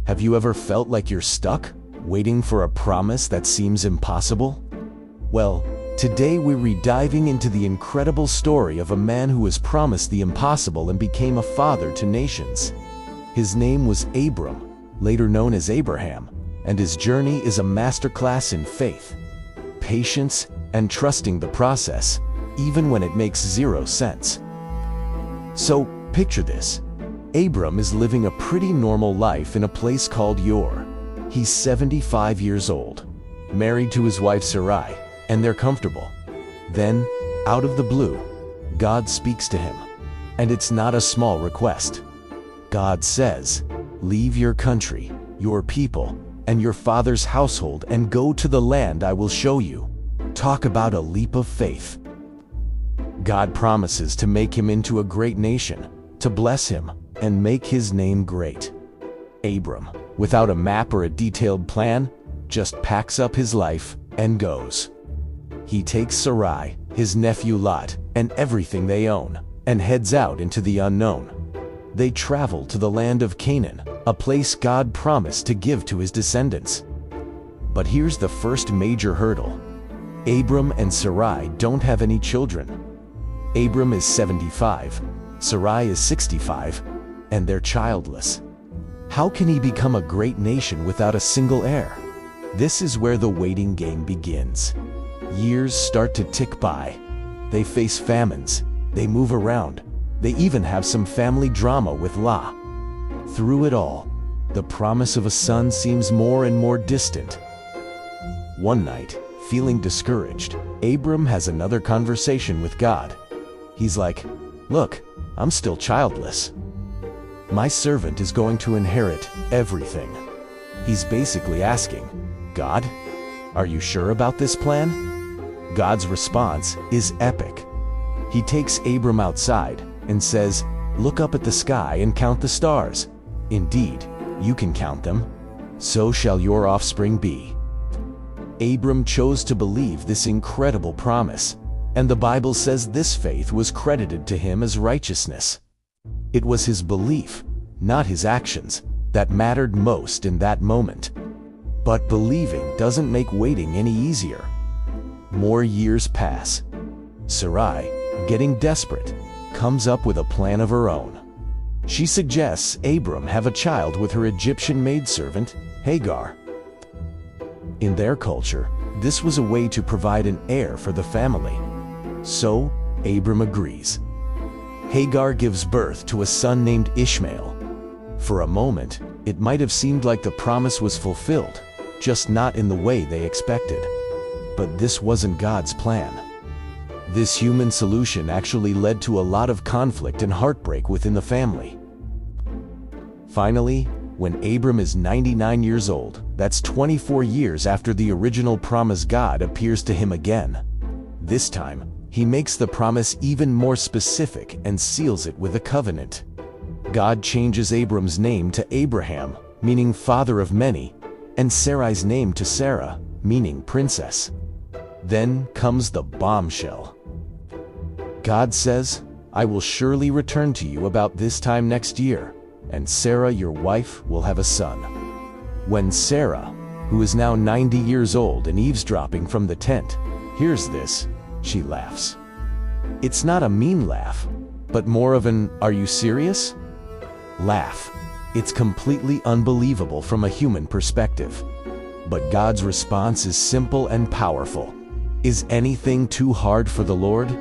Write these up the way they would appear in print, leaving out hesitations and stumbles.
Have you ever felt like you're stuck, waiting for a promise that seems impossible? Well, today we're diving into the incredible story of a man who was promised the impossible and became a father to nations. His name was Abram, later known as Abraham, and his journey is a masterclass in faith, patience, and trusting the process, even when it makes zero sense. So, picture this. Abram is living a pretty normal life in a place called Ur. He's 75 years old, married to his wife Sarai, and they're comfortable. Then, out of the blue, God speaks to him. And it's not a small request. God says, "Leave your country, your people, and your father's household and go to the land I will show you." Talk about a leap of faith. God promises to make him into a great nation, to bless him, and make his name great. Abram, without a map or a detailed plan, just packs up his life and goes. He takes Sarai, his nephew Lot, and everything they own, and heads out into the unknown. They travel to the land of Canaan, a place God promised to give to his descendants. But here's the first major hurdle. Abram and Sarai don't have any children. Abram is 75, Sarai is 65, and they're childless. How can he become a great nation without a single heir? This is where the waiting game begins. Years start to tick by. They face famines, they move around, they even have some family drama with Lot. Through it all, the promise of a son seems more and more distant. One night, feeling discouraged, Abram has another conversation with God. He's like, "Look, I'm still childless. My servant is going to inherit everything." He's basically asking, "God, are you sure about this plan?" God's response is epic. He takes Abram outside and says, "Look up at the sky and count the stars. Indeed, you can count them. So shall your offspring be." Abram chose to believe this incredible promise, and the Bible says this faith was credited to him as righteousness. It was his belief, not his actions, that mattered most in that moment. But believing doesn't make waiting any easier. More years pass. Sarai, getting desperate, comes up with a plan of her own. She suggests Abram have a child with her Egyptian maidservant, Hagar. In their culture, this was a way to provide an heir for the family. So, Abram agrees. Hagar gives birth to a son named Ishmael. For a moment, it might have seemed like the promise was fulfilled, just not in the way they expected. But this wasn't God's plan. This human solution actually led to a lot of conflict and heartbreak within the family. Finally, when Abram is 99 years old, that's 24 years after the original promise, God appears to him again. This time, he makes the promise even more specific and seals it with a covenant. God changes Abram's name to Abraham, meaning father of many, and Sarai's name to Sarah, meaning princess. Then comes the bombshell. God says, "I will surely return to you about this time next year, and Sarah, your wife, will have a son." When Sarah, who is now 90 years old and eavesdropping from the tent, hears this, she laughs. It's not a mean laugh, but more of an "are you serious?" laugh. It's completely unbelievable from a human perspective. But God's response is simple and powerful. Is anything too hard for the Lord?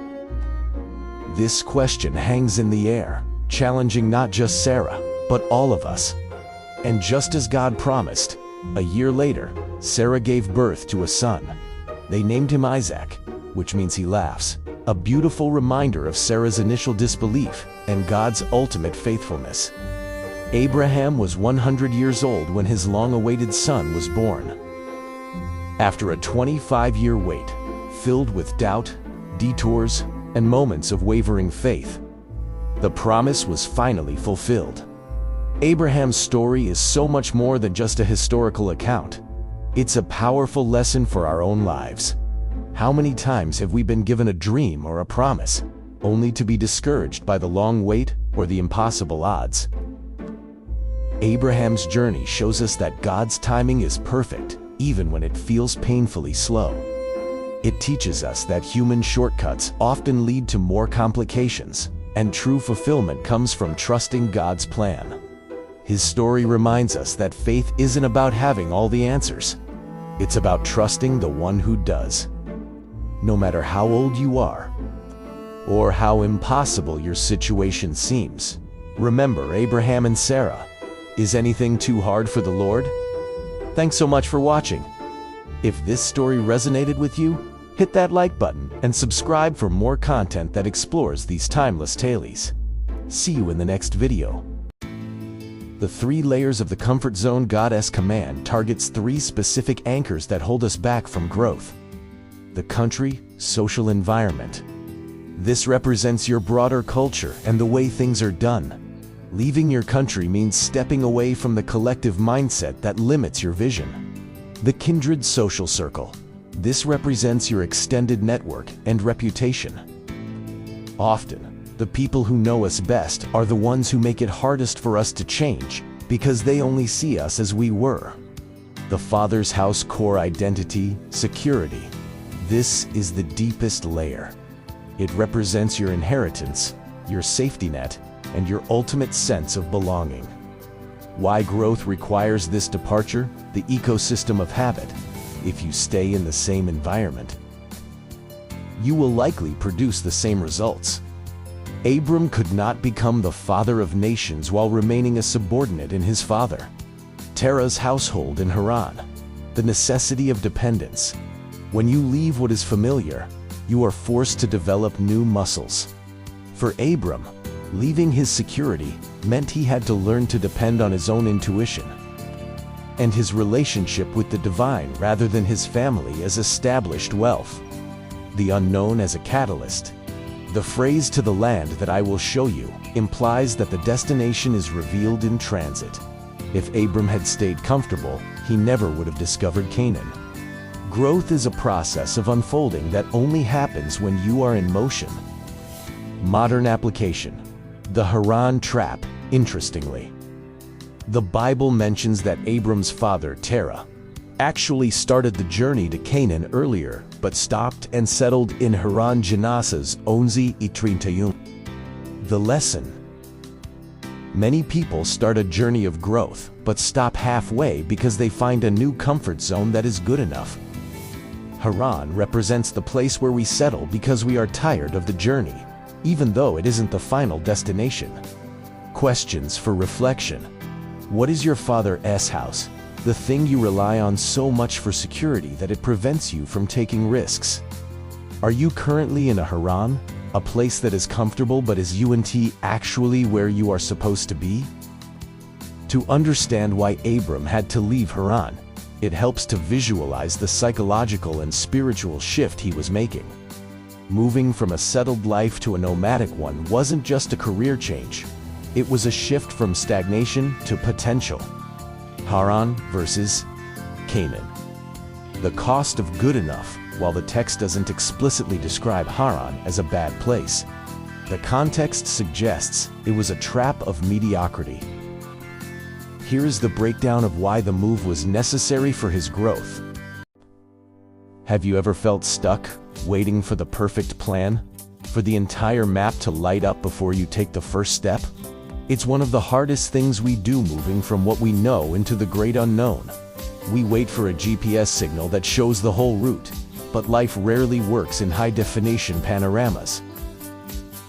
This question hangs in the air, challenging not just Sarah, but all of us. And just as God promised, a year later, Sarah gave birth to a son. They named him Isaac, which means he laughs, a beautiful reminder of Sarah's initial disbelief and God's ultimate faithfulness. Abraham was 100 years old when his long-awaited son was born. After a 25-year wait, filled with doubt, detours, and moments of wavering faith, the promise was finally fulfilled. Abraham's story is so much more than just a historical account. It's a powerful lesson for our own lives. How many times have we been given a dream or a promise, only to be discouraged by the long wait or the impossible odds? Abraham's journey shows us that God's timing is perfect, even when it feels painfully slow. It teaches us that human shortcuts often lead to more complications, and true fulfillment comes from trusting God's plan. His story reminds us that faith isn't about having all the answers. It's about trusting the one who does. No matter how old you are, or how impossible your situation seems, remember Abraham and Sarah. Is anything too hard for the Lord? Thanks so much for watching. If this story resonated with you, hit that like button and subscribe for more content that explores these timeless tales. See you in the next video. The 3 layers of the comfort zone. God's command targets 3 specific anchors that hold us back from growth. The country, social environment. This represents your broader culture and the way things are done. Leaving your country means stepping away from the collective mindset that limits your vision. The kindred social circle. This represents your extended network and reputation. Often, the people who know us best are the ones who make it hardest for us to change because they only see us as we were. The Father's house core identity, security. This is the deepest layer. It represents your inheritance, your safety net, and your ultimate sense of belonging. Why growth requires this departure? The ecosystem of habit. If you stay in the same environment, you will likely produce the same results. Abram could not become the father of nations while remaining a subordinate in his father. Terah's household in Haran. The necessity of dependence. When you leave what is familiar, you are forced to develop new muscles. For Abram, leaving his security meant he had to learn to depend on his own intuition and his relationship with the divine rather than his family as established wealth. The unknown as a catalyst. The phrase "to the land that I will show you" implies that the destination is revealed in transit. If Abram had stayed comfortable, he never would have discovered Canaan. Growth is a process of unfolding that only happens when you are in motion. Modern application. The Haran Trap. Interestingly, the Bible mentions that Abram's father, Terah, actually started the journey to Canaan earlier, but stopped and settled in Haran. Genesis 11:31. The lesson. Many people start a journey of growth, but stop halfway because they find a new comfort zone that is good enough. Haran represents the place where we settle because we are tired of the journey, even though it isn't the final destination. Questions for reflection. What is your father's house? The thing you rely on so much for security that it prevents you from taking risks. Are you currently in a Haran? A place that is comfortable, but is actually where you are supposed to be? To understand why Abram had to leave Haran, it helps to visualize the psychological and spiritual shift he was making. Moving from a settled life to a nomadic one wasn't just a career change. It was a shift from stagnation to potential. Haran versus Canaan. The cost of good enough. While the text doesn't explicitly describe Haran as a bad place, the context suggests it was a trap of mediocrity. Here is the breakdown of why the move was necessary for his growth. Have you ever felt stuck, waiting for the perfect plan? For the entire map to light up before you take the first step? It's one of the hardest things we do, moving from what we know into the great unknown. We wait for a GPS signal that shows the whole route, but life rarely works in high-definition panoramas.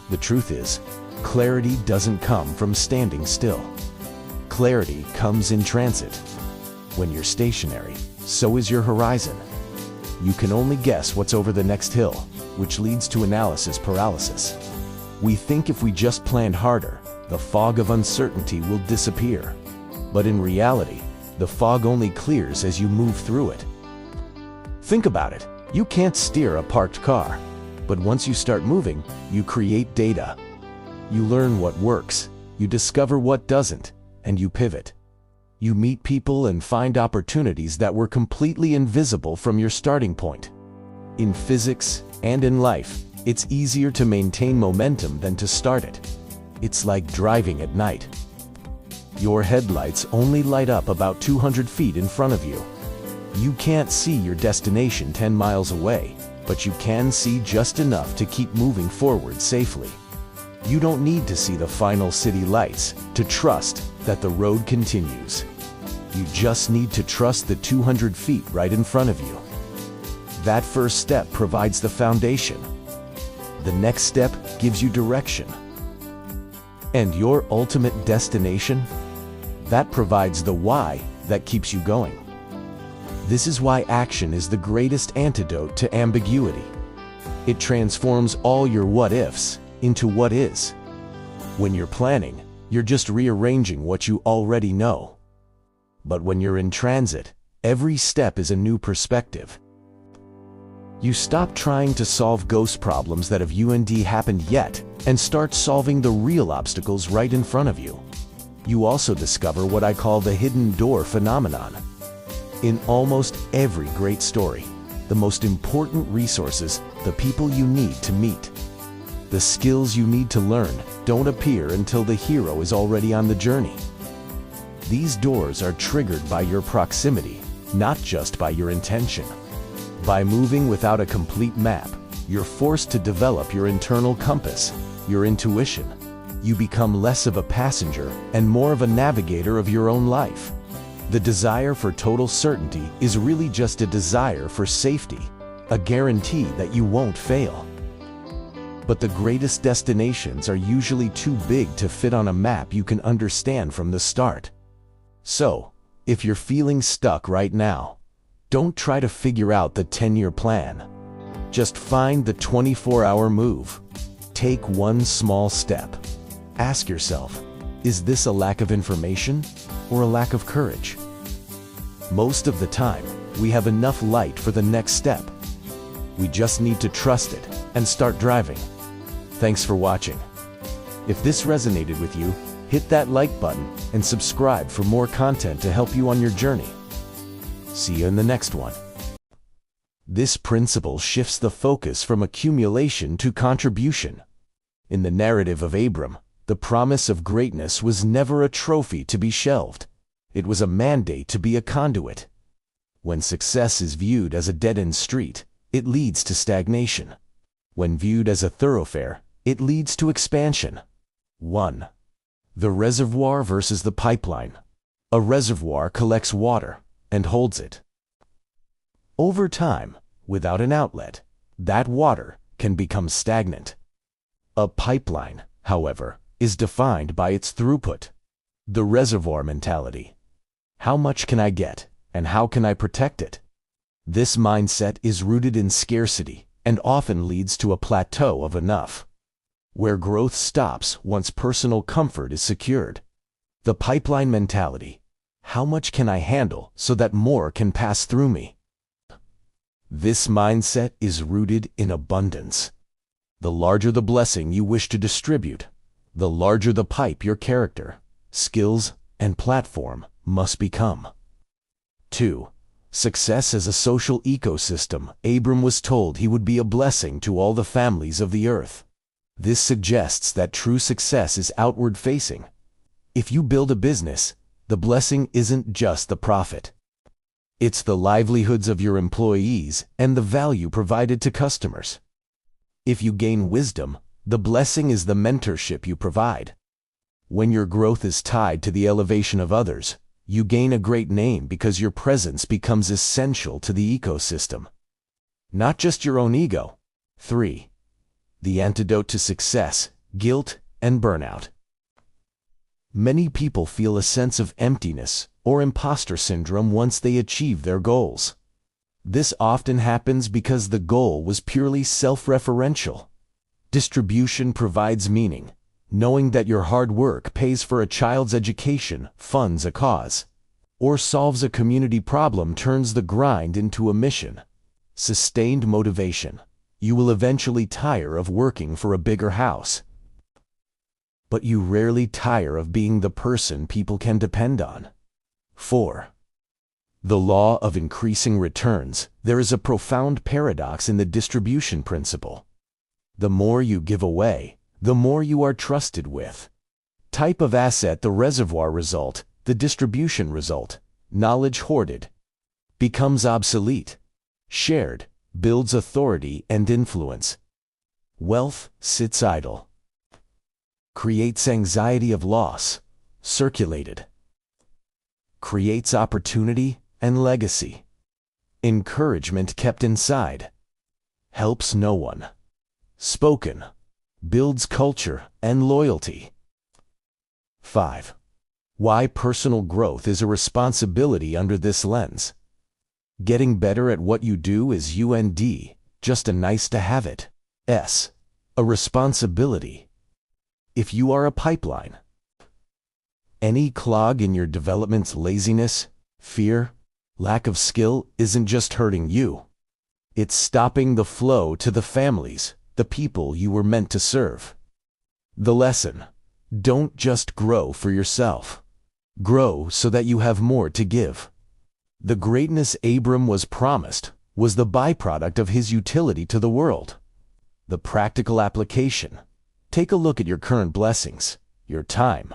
The truth is, clarity doesn't come from standing still. Clarity comes in transit. When you're stationary, so is your horizon. You can only guess what's over the next hill, which leads to analysis paralysis. We think if we just planned harder, the fog of uncertainty will disappear. But in reality, the fog only clears as you move through it. Think about it. You can't steer a parked car, but once you start moving, you create data. You learn what works, you discover what doesn't, and you pivot. You meet people and find opportunities that were completely invisible from your starting point. In physics and in life, it's easier to maintain momentum than to start it. It's like driving at night. Your headlights only light up about 200 feet in front of you. You can't see your destination 10 miles away, but you can see just enough to keep moving forward safely. You don't need to see the final city lights to trust that the road continues. You just need to trust the 200 feet right in front of you. That first step provides the foundation. The next step gives you direction. And your ultimate destination? That provides the why that keeps you going. This is why action is the greatest antidote to ambiguity. It transforms all your what-ifs into what is. When you're planning, you're just rearranging what you already know. But when you're in transit, every step is a new perspective. You stop trying to solve ghost problems that have happened yet and start solving the real obstacles right in front of you. You also discover what I call the hidden door phenomenon. In almost every great story, the most important resources, the people you need to meet, the skills you need to learn, don't appear until the hero is already on the journey. These doors are triggered by your proximity, not just by your intention. By moving without a complete map, you're forced to develop your internal compass, your intuition. You become less of a passenger and more of a navigator of your own life. The desire for total certainty is really just a desire for safety, a guarantee that you won't fail. But the greatest destinations are usually too big to fit on a map you can understand from the start. So, if you're feeling stuck right now, don't try to figure out the 10-year plan. Just find the 24-hour move. Take one small step. Ask yourself, is this a lack of information or a lack of courage? Most of the time, we have enough light for the next step. We just need to trust it and start driving. Thanks for watching. If this resonated with you, hit that like button and subscribe for more content to help you on your journey. See you in the next one. This principle shifts the focus from accumulation to contribution. In the narrative of Abram, the promise of greatness was never a trophy to be shelved. It was a mandate to be a conduit. When success is viewed as a dead-end street, it leads to stagnation. When viewed as a thoroughfare, it leads to expansion. 1. The reservoir versus the pipeline. A reservoir collects water and holds it. Over time, without an outlet, that water can become stagnant. A pipeline, however, is defined by its throughput. The reservoir mentality. How much can I get, and how can I protect it? This mindset is rooted in scarcity and often leads to a plateau of enough, where growth stops once personal comfort is secured. The pipeline mentality. How much can I handle so that more can pass through me? This mindset is rooted in abundance. The larger the blessing you wish to distribute, the larger the pipe your character, skills, and platform must become. 2. Success as a social ecosystem. Abram was told he would be a blessing to all the families of the earth. This suggests that true success is outward-facing. If you build a business, the blessing isn't just the profit. It's the livelihoods of your employees and the value provided to customers. If you gain wisdom, the blessing is the mentorship you provide. When your growth is tied to the elevation of others, you gain a great name because your presence becomes essential to the ecosystem, not just your own ego. 3. The antidote to success, guilt, and burnout. Many people feel a sense of emptiness or imposter syndrome once they achieve their goals. This often happens because the goal was purely self-referential. Distribution provides meaning. Knowing that your hard work pays for a child's education, funds a cause, or solves a community problem turns the grind into a mission. Sustained motivation. You will eventually tire of working for a bigger house. But you rarely tire of being the person people can depend on. 4. The law of increasing returns. There is a profound paradox in the distribution principle. The more you give away, the more you are trusted with. Type of asset: the reservoir result, the distribution result. Knowledge hoarded becomes obsolete. Shared builds authority and influence. Wealth sits idle, creates anxiety of loss. Circulated creates opportunity and legacy. Encouragement kept inside helps no one. Spoken builds culture and loyalty. 5. Why personal growth is a responsibility under this lens. Getting better at what you do is just a nice to have it. A responsibility. If you are a pipeline, any clog in your development's laziness, fear, lack of skill isn't just hurting you. It's stopping the flow to the families, the people you were meant to serve. The lesson: don't just grow for yourself. Grow so that you have more to give. The greatness Abram was promised was the byproduct of his utility to the world. The practical application: take a look at your current blessings, your time,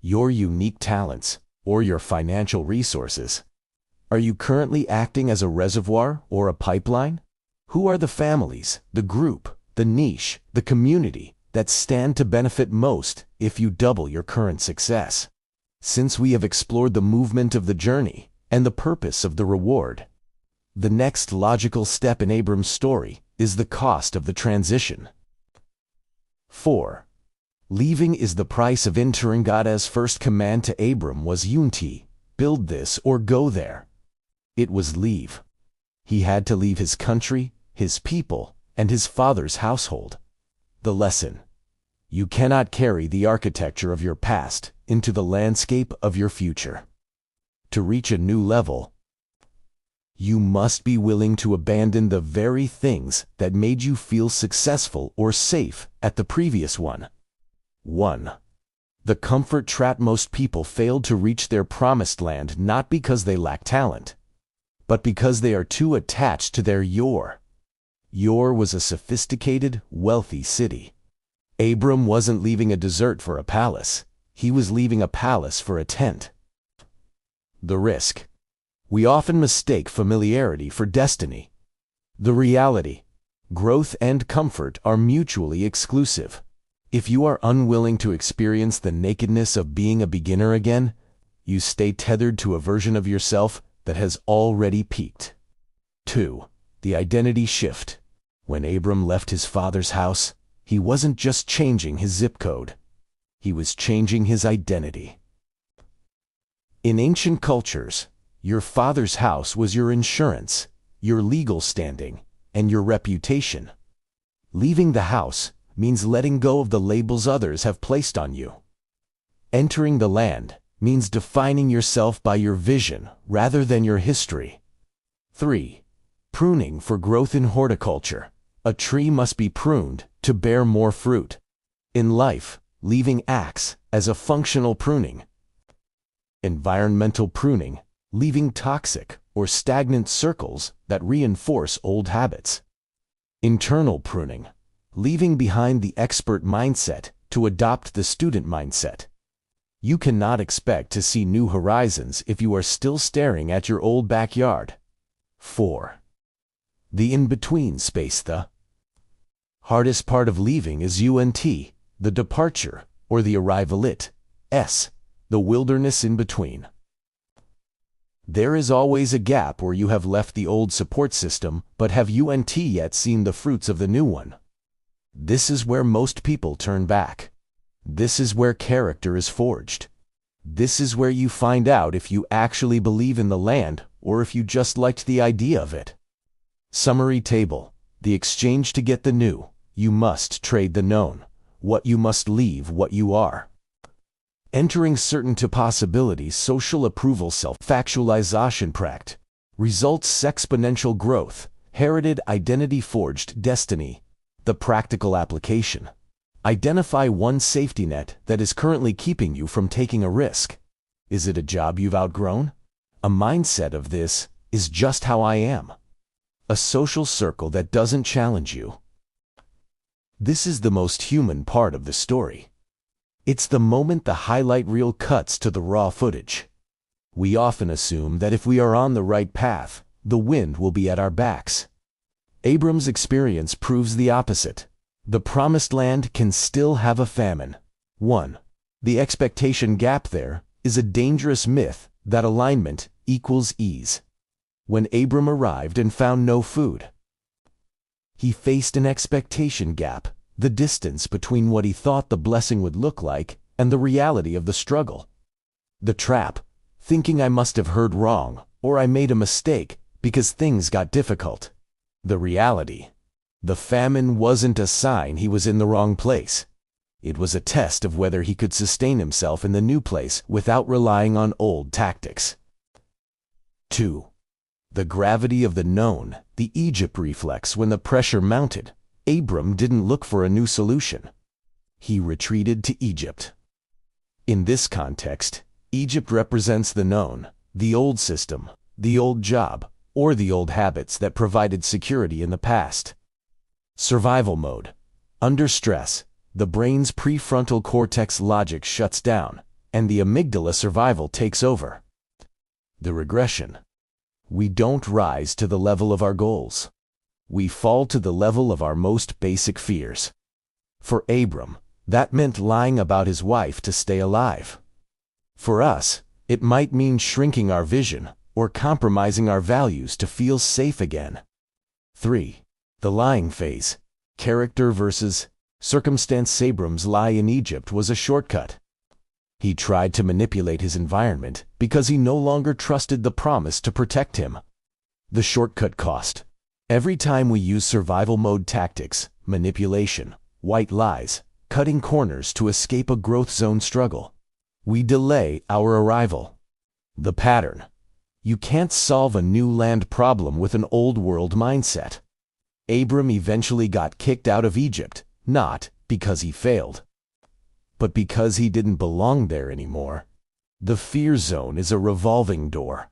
your unique talents, or your financial resources. Are you currently acting as a reservoir or a pipeline? Who are the families, the group, the niche, the community that stand to benefit most if you double your current success? Since we have explored the movement of the journey and the purpose of the reward, the next logical step in Abram's story is the cost of the transition. 4. Leaving is the price of entering. God's first command to Abram was unti, build this or go there. It was leave. He had to leave his country, his people, and his father's household. The lesson: you cannot carry the architecture of your past into the landscape of your future. To reach a new level, you must be willing to abandon the very things that made you feel successful or safe at the previous one. 1. The comfort trap. Most people failed to reach their promised land not because they lack talent, but because they are too attached to their Yor. Yor was a sophisticated, wealthy city. Abram wasn't leaving a desert for a palace. He was leaving a palace for a tent. The risk: we often mistake familiarity for destiny. The reality: growth and comfort are mutually exclusive. If you are unwilling to experience the nakedness of being a beginner again, you stay tethered to a version of yourself that has already peaked. 2. The identity shift. When Abram left his father's house, he wasn't just changing his zip code. He was changing his identity. In ancient cultures, your father's house was your insurance, your legal standing, and your reputation. Leaving the house means letting go of the labels others have placed on you. Entering the land means defining yourself by your vision rather than your history. 3. Pruning for growth. In horticulture, a tree must be pruned to bear more fruit. In life, leaving acts as a functional pruning. Environmental pruning: leaving toxic or stagnant circles that reinforce old habits. Internal pruning: leaving behind the expert mindset to adopt the student mindset. You cannot expect to see new horizons if you are still staring at your old backyard. 4. The in-between space. The hardest part of leaving is the departure or the arrival. The wilderness in between. There is always a gap where you have left the old support system but have yet seen the fruits of the new one. This is where most people turn back. This is where character is forged. This is where you find out if you actually believe in the land or if you just liked the idea of it. Summary table: the exchange to get the new. You must trade the known. What you must leave what you are. Entering certain to possibilities. Social approval. Self-factualization. Pract. Results: exponential growth. Herited identity. Forged destiny. The practical application: identify one safety net that is currently keeping you from taking a risk. Is it a job you've outgrown? A mindset of "this is just how I am." A social circle that doesn't challenge you. This is the most human part of the story. It's the moment the highlight reel cuts to the raw footage. We often assume that if we are on the right path, the wind will be at our backs. Abram's experience proves the opposite. The promised land can still have a famine. 1. The expectation gap. There is a dangerous myth that alignment equals ease. When Abram arrived and found no food, he faced an expectation gap, the distance between what he thought the blessing would look like and the reality of the struggle. The trap: thinking I must have heard wrong or I made a mistake because things got difficult. The reality: the famine wasn't a sign he was in the wrong place. It was a test of whether he could sustain himself in the new place without relying on old tactics. 2. The gravity of the known, the Egypt reflex. When the pressure mounted, Abram didn't look for a new solution. He retreated to Egypt. In this context, Egypt represents the known, the old system, the old job, or the old habits that provided security in the past. Survival mode. Under stress, the brain's prefrontal cortex logic shuts down, and the amygdala survival takes over. The regression: we don't rise to the level of our goals. We fall to the level of our most basic fears. For Abram, that meant lying about his wife to stay alive. For us, it might mean shrinking our vision or compromising our values to feel safe again. 3. The lying phase. Character versus circumstance. Abram's lie in Egypt was a shortcut. He tried to manipulate his environment because he no longer trusted the promise to protect him. The shortcut cost. Every time we use survival mode tactics, manipulation, white lies, cutting corners to escape a growth zone struggle, we delay our arrival. The pattern: you can't solve a new land problem with an old world mindset. Abram eventually got kicked out of Egypt, not because he failed, but because he didn't belong there anymore. The fear zone is a revolving door.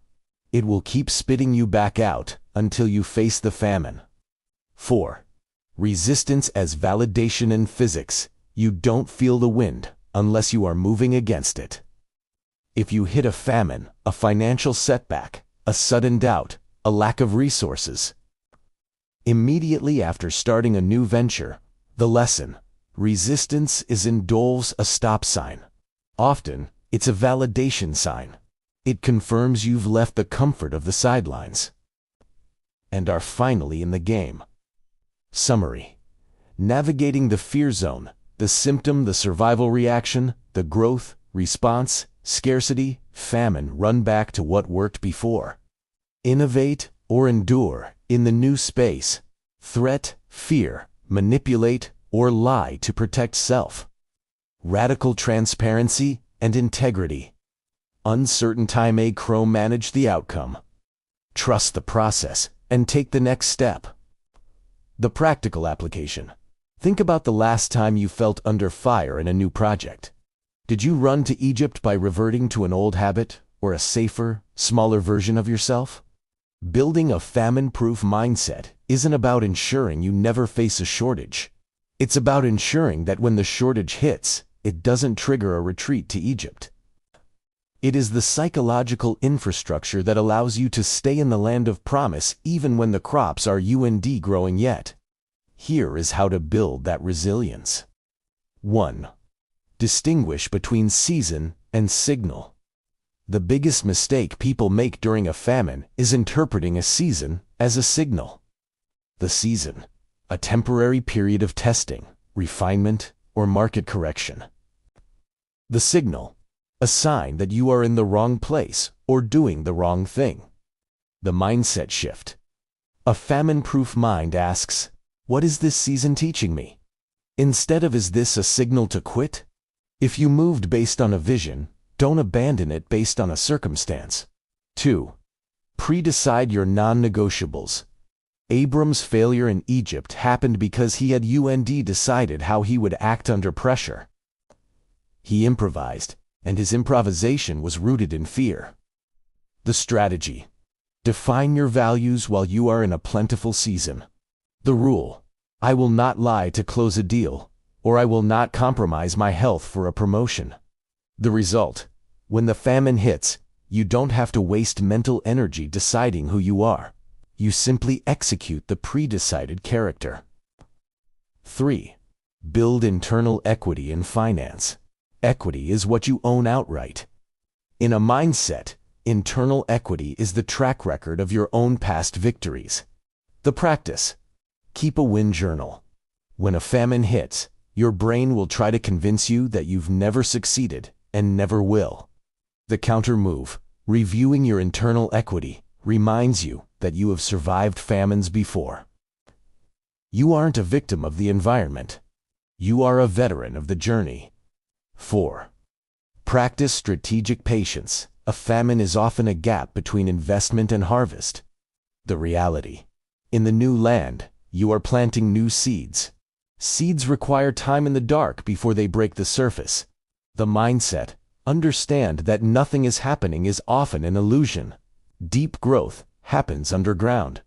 It will keep spitting you back out until you face the famine. 4. Resistance as validation. In physics, you don't feel the wind unless you are moving against it. If you hit a famine, a financial setback, a sudden doubt, a lack of resources, immediately after starting a new venture, the lesson: resistance is indolls a stop sign. Often, it's a validation sign. It confirms you've left the comfort of the sidelines and are finally in the game. Summary: navigating the fear zone, the symptom, the survival reaction, the growth, response, scarcity, famine. Run back to what worked before. Innovate or endure in the new space. Threat, fear, manipulate, or lie to protect self. Radical transparency and integrity. Uncertain time. Manage the outcome. Trust the process and take the next step. The practical application. Think about the last time you felt under fire in a new project. Did you run to Egypt by reverting to an old habit or a safer, smaller version of yourself? Building a famine-proof mindset isn't about ensuring you never face a shortage. It's about ensuring that when the shortage hits, it doesn't trigger a retreat to Egypt. It is the psychological infrastructure that allows you to stay in the land of promise even when the crops are growing yet. Here is how to build that resilience. 1. Distinguish between season and signal. The biggest mistake people make during a famine is interpreting a season as a signal. The season: a temporary period of testing, refinement, or market correction. The signal: a sign that you are in the wrong place or doing the wrong thing. The mindset shift. A famine-proof mind asks, what is this season teaching me? Instead of, is this a signal to quit? If you moved based on a vision, don't abandon it based on a circumstance. 2. Pre-decide your non-negotiables. Abram's failure in Egypt happened because he had decided how he would act under pressure. He improvised, and his improvisation was rooted in fear. The strategy: define your values while you are in a plentiful season. The rule: I will not lie to close a deal, or I will not compromise my health for a promotion. The result: when the famine hits, you don't have to waste mental energy deciding who you are. You simply execute the pre-decided character. 3. Build internal equity in finance. Equity is what you own outright. In a mindset, internal equity is the track record of your own past victories. The practice: keep a win journal. When a famine hits, your brain will try to convince you that you've never succeeded and never will. The counter move, reviewing your internal equity, reminds you that you have survived famines before. You aren't a victim of the environment. You are a veteran of the journey. 4. Practice strategic patience. A famine is often a gap between investment and harvest. The reality: in the new land, you are planting new seeds. Seeds require time in the dark before they break the surface. The mindset: understand that nothing is happening, is often an illusion. Deep growth happens underground.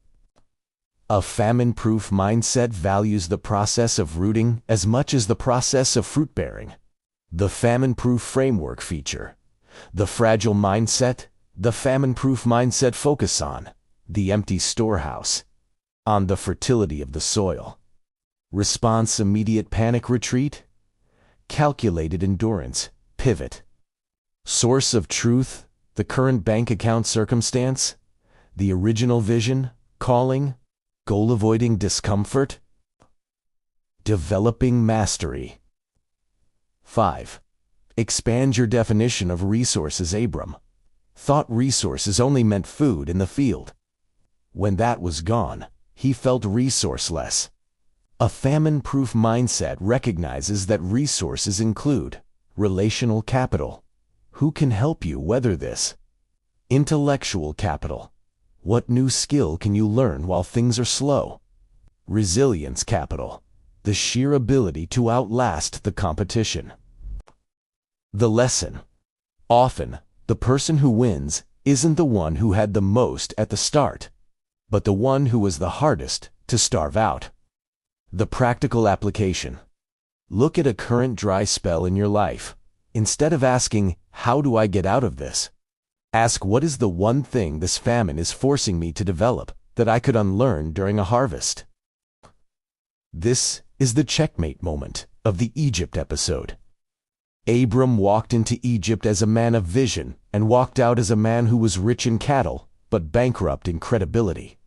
A famine-proof mindset values the process of rooting as much as the process of fruit-bearing. The famine-proof framework feature: the fragile mindset. The famine-proof mindset focus on the empty storehouse, on the fertility of the soil. Response: immediate panic retreat, calculated endurance, pivot. Source of truth: the current bank account circumstance, the original vision, calling, goal-avoiding discomfort. Developing mastery. 5. Expand your definition of resources. Abram thought resources only meant food in the field. When that was gone, he felt resourceless. A famine-proof mindset recognizes that resources include relational capital. Who can help you weather this? Intellectual capital. What new skill can you learn while things are slow? Resilience capital. The sheer ability to outlast the competition. The lesson: often, the person who wins isn't the one who had the most at the start, but the one who was the hardest to starve out. The practical application: look at a current dry spell in your life. Instead of asking, "How do I get out of this?" ask, "What is the one thing this famine is forcing me to develop that I could unlearn during a harvest?" This is the checkmate moment of the Egypt episode. Abram walked into Egypt as a man of vision and walked out as a man who was rich in cattle but bankrupt in credibility.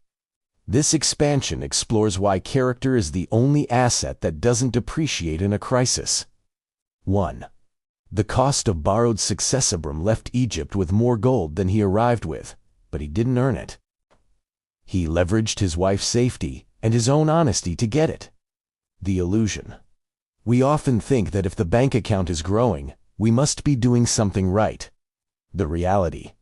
This expansion explores why character is the only asset that doesn't depreciate in a crisis. 1. The cost of borrowed success. Abram left Egypt with more gold than he arrived with, but he didn't earn it. He leveraged his wife's safety and his own honesty to get it. The illusion: we often think that if the bank account is growing, we must be doing something right. The reality: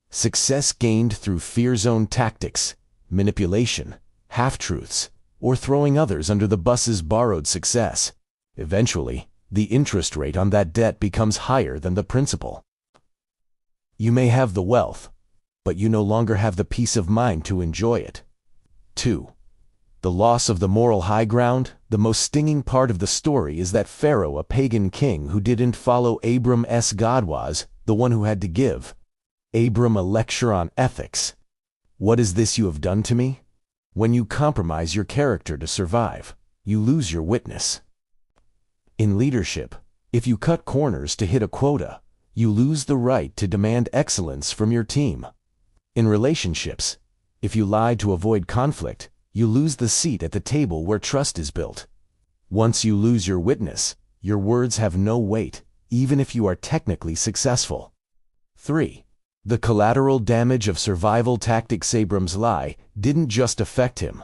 success gained through fear zone tactics, manipulation, half-truths, or throwing others under the bus is borrowed success. Eventually, the interest rate on that debt becomes higher than the principal. You may have the wealth, but you no longer have the peace of mind to enjoy it. 2. The loss of the moral high ground. The most stinging part of the story is that Pharaoh, a pagan king who didn't follow Abram's God, was the one who had to give Abram a lecture on ethics. What is this you have done to me? When you compromise your character to survive, you lose your witness. In leadership, if you cut corners to hit a quota, you lose the right to demand excellence from your team. In relationships, if you lie to avoid conflict, you lose the seat at the table where trust is built. Once you lose your witness, your words have no weight, even if you are technically successful. 3. The collateral damage of survival tactics. Abram's lie didn't just affect him.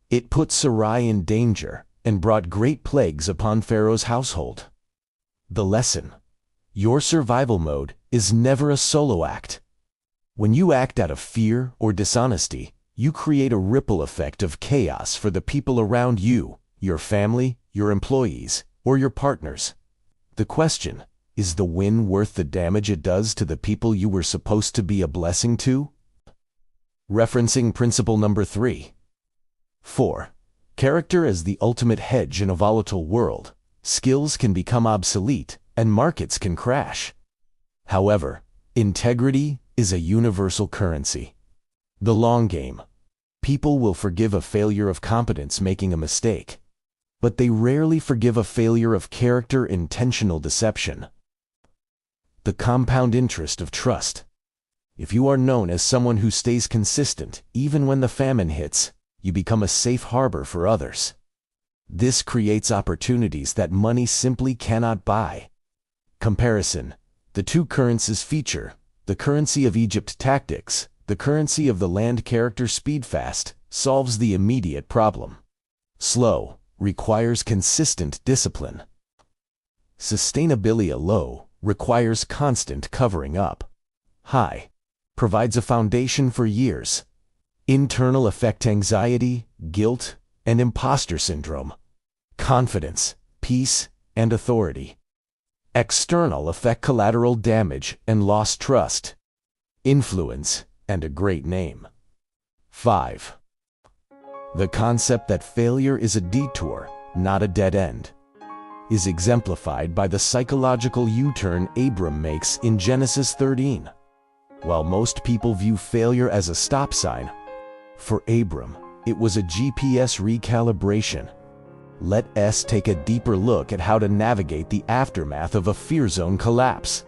It put Sarai in danger and brought great plagues upon Pharaoh's household. The lesson: your survival mode is never a solo act. When you act out of fear or dishonesty, you create a ripple effect of chaos for the people around you, your family, your employees, or your partners. The question: is the win worth the damage it does to the people you were supposed to be a blessing to? Referencing principle number 3. 4. Character as the ultimate hedge in a volatile world. Skills can become obsolete, and markets can crash. However, integrity is a universal currency. The long game. People will forgive a failure of competence making a mistake, but they rarely forgive a failure of character intentional deception. The compound interest of trust. If you are known as someone who stays consistent, even when the famine hits, you become a safe harbor for others. This creates opportunities that money simply cannot buy. Comparison. The two currencies feature the currency of Egypt tactics, the currency of the land character speedfast, solves the immediate problem. Slow, requires consistent discipline. Sustainability low, requires constant covering up. High, provides a foundation for years. Internal affect anxiety, guilt, and imposter syndrome. Confidence, peace, and authority. External affect collateral damage and lost trust. Influence, and a great name. 5. The concept that failure is a detour, not a dead end, is exemplified by the psychological U-turn Abram makes in Genesis 13. While most people view failure as a stop sign, for Abram, it was a GPS recalibration. Let us take a deeper look at how to navigate the aftermath of a fear zone collapse.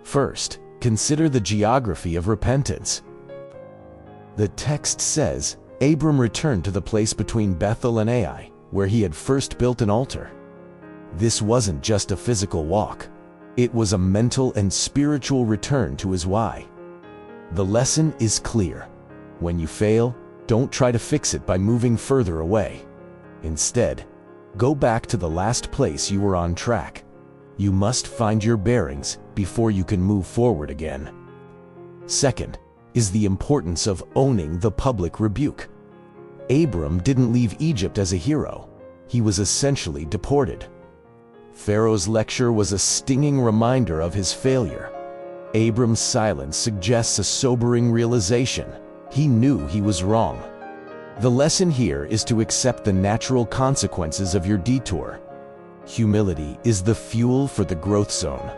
First, consider the geography of repentance. The text says, Abram returned to the place between Bethel and Ai, where he had first built an altar. This wasn't just a physical walk. It was a mental and spiritual return to his why. The lesson is clear. When you fail, don't try to fix it by moving further away. Instead, go back to the last place you were on track. You must find your bearings before you can move forward again. Second, is the importance of owning the public rebuke. Abram didn't leave Egypt as a hero. He was essentially deported. Pharaoh's lecture was a stinging reminder of his failure. Abram's silence suggests a sobering realization. He knew he was wrong. The lesson here is to accept the natural consequences of your detour. Humility is the fuel for the growth zone.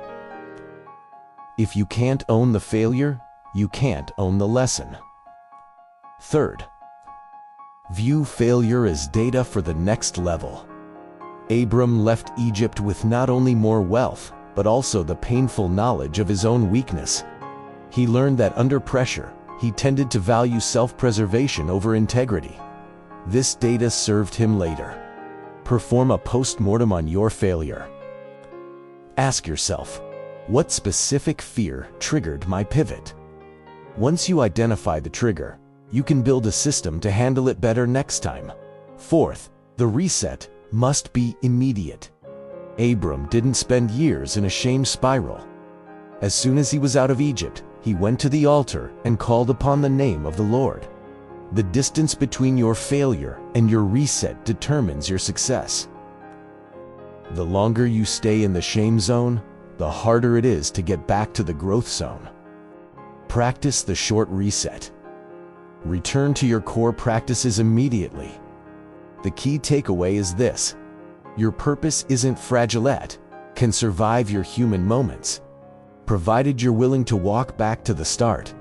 If you can't own the failure, you can't own the lesson. Third, view failure as data for the next level. Abram left Egypt with not only more wealth, but also the painful knowledge of his own weakness. He learned that under pressure, he tended to value self-preservation over integrity. This data served him later. Perform a post-mortem on your failure. Ask yourself, what specific fear triggered my pivot? Once you identify the trigger, you can build a system to handle it better next time. Fourth, the reset must be immediate. Abram didn't spend years in a shame spiral. As soon as he was out of Egypt, he went to the altar and called upon the name of the Lord. The distance between your failure and your reset determines your success. The longer you stay in the shame zone, the harder it is to get back to the growth zone. Practice the short reset. Return to your core practices immediately. The key takeaway is this: your purpose isn't fragile, can survive your human moments, provided you're willing to walk back to the start.